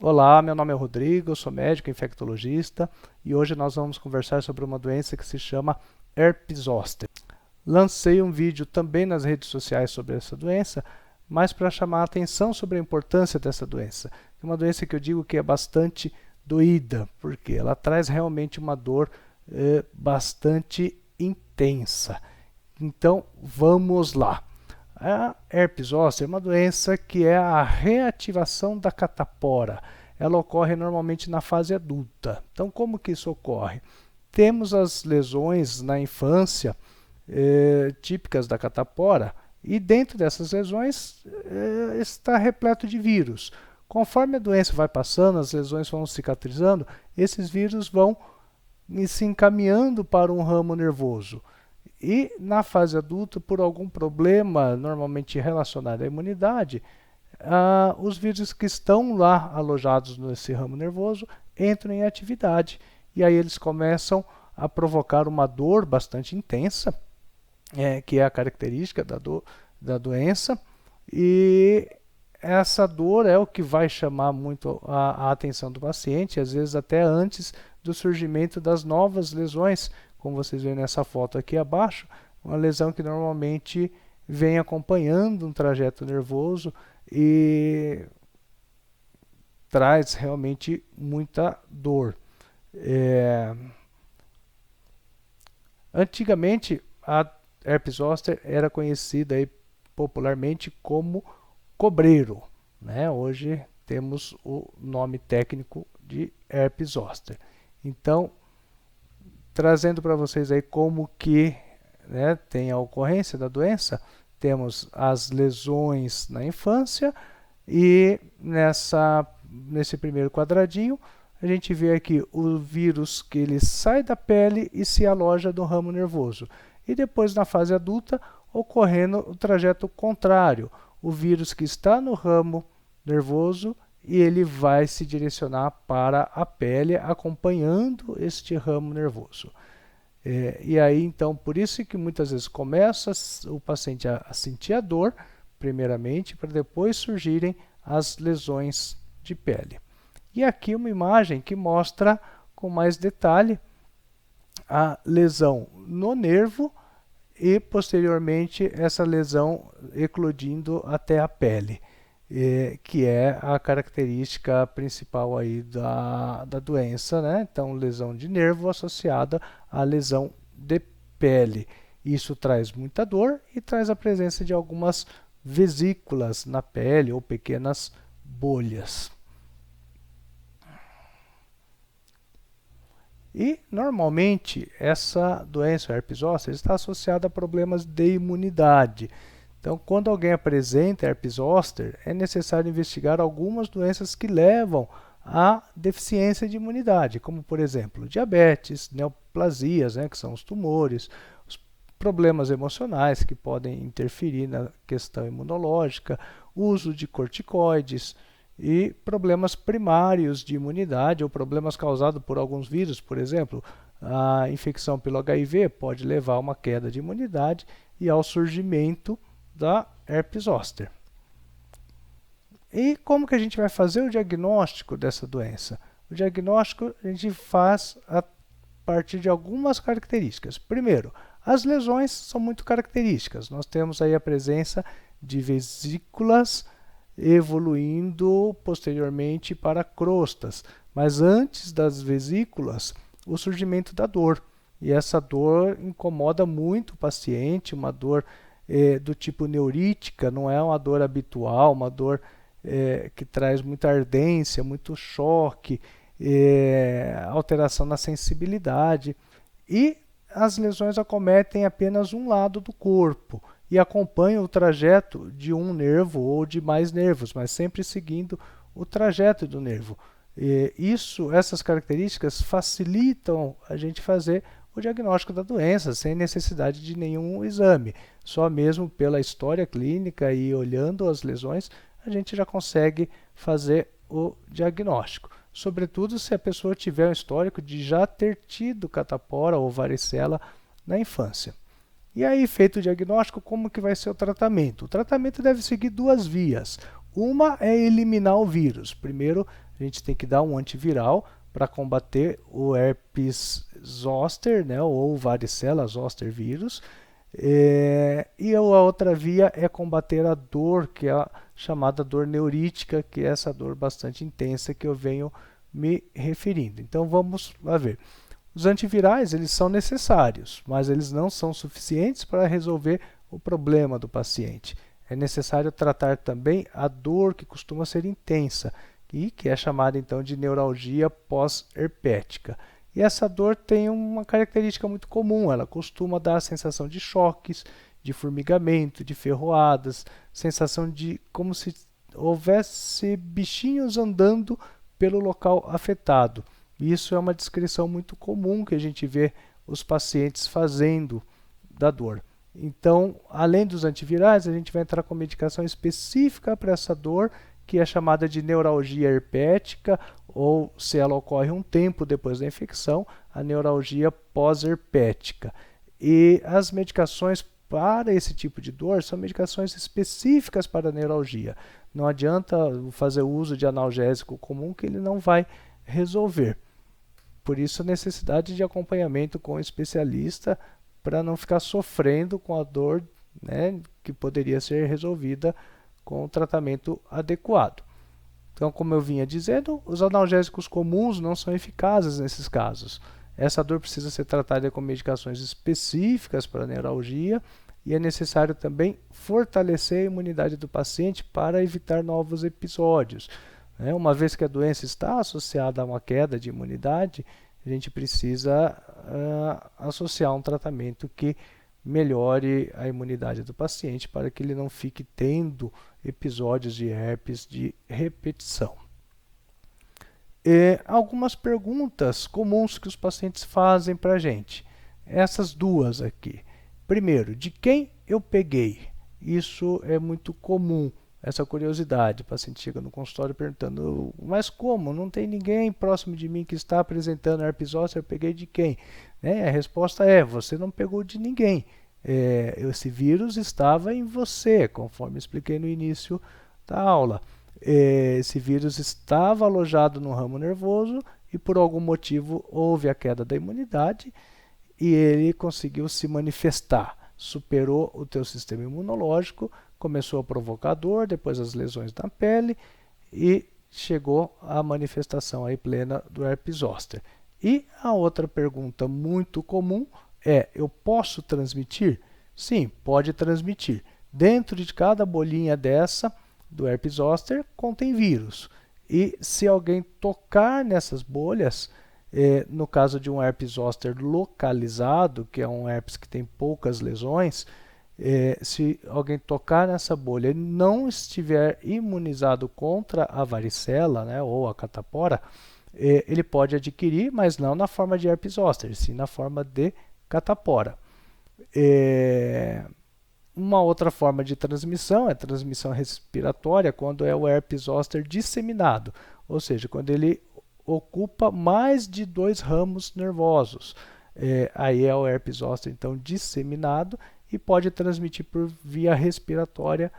Olá, meu nome é Rodrigo, eu sou médico infectologista e hoje nós vamos conversar sobre uma doença que se chama herpes zoster. Lancei um vídeo também nas redes sociais sobre essa doença, mas para chamar a atenção sobre a importância dessa doença. É uma doença que eu digo que é bastante doída, porque ela traz realmente uma dor bastante intensa. Então, vamos lá. A herpes zoster é uma doença que é a reativação da catapora. Ela ocorre normalmente na fase adulta. Então, como que isso ocorre? Temos as lesões na infância típicas da catapora e dentro dessas lesões está repleto de vírus. Conforme a doença vai passando, as lesões vão cicatrizando, esses vírus vão se encaminhando para um ramo nervoso. E na fase adulta, por algum problema normalmente relacionado à imunidade, os vírus que estão lá alojados nesse ramo nervoso entram em atividade. E aí eles começam a provocar uma dor bastante intensa, que é a característica da doença. E essa dor é o que vai chamar muito a atenção do paciente, às vezes até antes do surgimento das novas lesões, como vocês veem nessa foto aqui abaixo, uma lesão que normalmente vem acompanhando um trajeto nervoso e traz realmente muita dor. Antigamente, a herpes zoster era conhecida aí popularmente como cobreiro, né? Hoje temos o nome técnico de herpes zoster. Então, trazendo para vocês aí como que tem a ocorrência da doença, temos as lesões na infância e nesse primeiro quadradinho a gente vê aqui o vírus que ele sai da pele e se aloja no ramo nervoso. E depois na fase adulta ocorrendo o trajeto contrário, o vírus que está no ramo nervoso e ele vai se direcionar para a pele acompanhando este ramo nervoso. E aí, então, por isso que muitas vezes começa o paciente a sentir a dor, primeiramente, para depois surgirem as lesões de pele. E aqui uma imagem que mostra com mais detalhe a lesão no nervo e, posteriormente, essa lesão eclodindo até a pele. Que é a característica principal aí da doença, né? Então, lesão de nervo associada à lesão de pele. Isso traz muita dor e traz a presença de algumas vesículas na pele ou pequenas bolhas. E, normalmente, essa doença, herpes zoster, está associada a problemas de imunidade. Então, quando alguém apresenta herpes zoster, é necessário investigar algumas doenças que levam à deficiência de imunidade, como, por exemplo, diabetes, neoplasias, que são os tumores, os problemas emocionais que podem interferir na questão imunológica, uso de corticoides e problemas primários de imunidade ou problemas causados por alguns vírus, por exemplo, a infecção pelo HIV pode levar a uma queda de imunidade e ao surgimento da herpes zoster. E como que a gente vai fazer o diagnóstico dessa doença? O diagnóstico a gente faz a partir de algumas características. Primeiro, as lesões são muito características. Nós temos aí a presença de vesículas evoluindo posteriormente para crostas, mas antes das vesículas, o surgimento da dor. E essa dor incomoda muito o paciente, uma dor do tipo neurítica, não é uma dor habitual, uma dor que traz muita ardência, muito choque, alteração na sensibilidade. E as lesões acometem apenas um lado do corpo e acompanham o trajeto de um nervo ou de mais nervos, mas sempre seguindo o trajeto do nervo. Essas características facilitam a gente fazer o diagnóstico da doença, sem necessidade de nenhum exame. Só mesmo pela história clínica e olhando as lesões, a gente já consegue fazer o diagnóstico. Sobretudo se a pessoa tiver um histórico de já ter tido catapora ou varicela na infância. E aí, feito o diagnóstico, como que vai ser o tratamento? O tratamento deve seguir duas vias. Uma é eliminar o vírus. Primeiro a gente tem que dar um antiviral para combater o herpes zoster, né, ou varicela zoster vírus. E a outra via é combater a dor, que é a chamada dor neurítica, que é essa dor bastante intensa que eu venho me referindo. Então vamos lá ver. Os antivirais eles são necessários, mas eles não são suficientes para resolver o problema do paciente. É necessário tratar também a dor que costuma ser intensa e que é chamada então de neuralgia pós-herpética. E essa dor tem uma característica muito comum, ela costuma dar a sensação de choques, de formigamento, de ferroadas, sensação de como se houvesse bichinhos andando pelo local afetado. Isso é uma descrição muito comum que a gente vê os pacientes fazendo da dor. Então, além dos antivirais, a gente vai entrar com medicação específica para essa dor, que é chamada de neuralgia herpética, ou se ela ocorre um tempo depois da infecção, a neuralgia pós-herpética. E as medicações para esse tipo de dor são medicações específicas para a neuralgia. Não adianta fazer uso de analgésico comum que ele não vai resolver. Por isso a necessidade de acompanhamento com o especialista para não ficar sofrendo com a dor, né, que poderia ser resolvida com o tratamento adequado. Então, como eu vinha dizendo, os analgésicos comuns não são eficazes nesses casos. Essa dor precisa ser tratada com medicações específicas para a neuralgia e é necessário também fortalecer a imunidade do paciente para evitar novos episódios. Uma vez que a doença está associada a uma queda de imunidade, a gente precisa associar um tratamento que melhore a imunidade do paciente para que ele não fique tendo episódios de herpes de repetição. Algumas perguntas comuns que os pacientes fazem para a gente. Essas duas aqui. Primeiro, de quem eu peguei? Isso é muito comum, essa curiosidade. O paciente chega no consultório perguntando, mas como? Não tem ninguém próximo de mim que está apresentando herpes zoster, eu peguei de quem? A resposta é, você não pegou de ninguém. Esse vírus estava em você, conforme expliquei no início da aula. Esse vírus estava alojado no ramo nervoso e por algum motivo houve a queda da imunidade e ele conseguiu se manifestar, superou o teu sistema imunológico, começou a provocar dor, depois as lesões na pele e chegou à manifestação aí plena do herpes zoster. E a outra pergunta muito comum é, eu posso transmitir? Sim, pode transmitir. Dentro de cada bolinha dessa, do herpes zoster, contém vírus. E se alguém tocar nessas bolhas, no caso de um herpes zoster localizado, que é um herpes que tem poucas lesões, se alguém tocar nessa bolha e não estiver imunizado contra a varicela, né, ou a catapora, ele pode adquirir, mas não na forma de herpes zoster, sim na forma de catapora. Uma outra forma de transmissão é a transmissão respiratória, quando é o herpes zoster disseminado, ou seja, quando ele ocupa mais de 2 ramos nervosos. Aí é o herpes zoster então disseminado e pode transmitir por via respiratória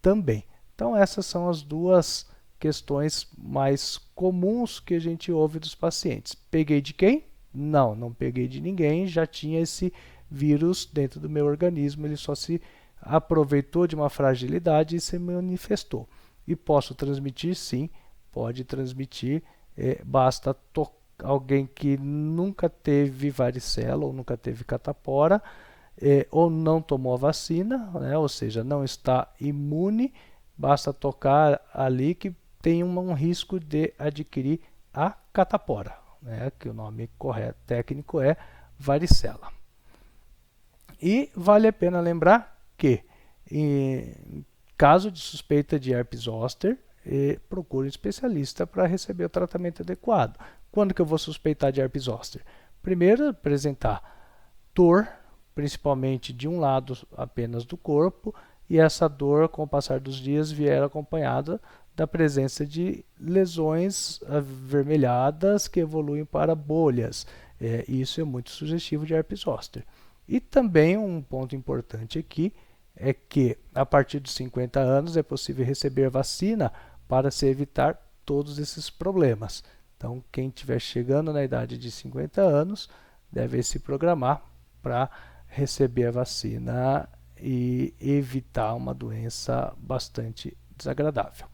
também. Então essas são as duas questões mais comuns que a gente ouve dos pacientes. Peguei de quem? Não peguei de ninguém, já tinha esse vírus dentro do meu organismo, ele só se aproveitou de uma fragilidade e se manifestou. E posso transmitir? Sim, pode transmitir, basta alguém que nunca teve varicela ou nunca teve catapora, ou não tomou a vacina, né, ou seja, não está imune, basta tocar ali que tem um risco de adquirir a catapora, né, que o nome correto técnico é varicela. E vale a pena lembrar que, em caso de suspeita de herpes zoster, procure um especialista para receber o tratamento adequado. Quando que eu vou suspeitar de herpes zoster? Primeiro, apresentar dor, principalmente de um lado apenas do corpo, e essa dor, com o passar dos dias, vier acompanhada da presença de lesões avermelhadas que evoluem para bolhas. Isso é muito sugestivo de herpes zoster. E também um ponto importante aqui é que a partir dos 50 anos é possível receber vacina para se evitar todos esses problemas. Então, quem estiver chegando na idade de 50 anos deve se programar para receber a vacina e evitar uma doença bastante desagradável.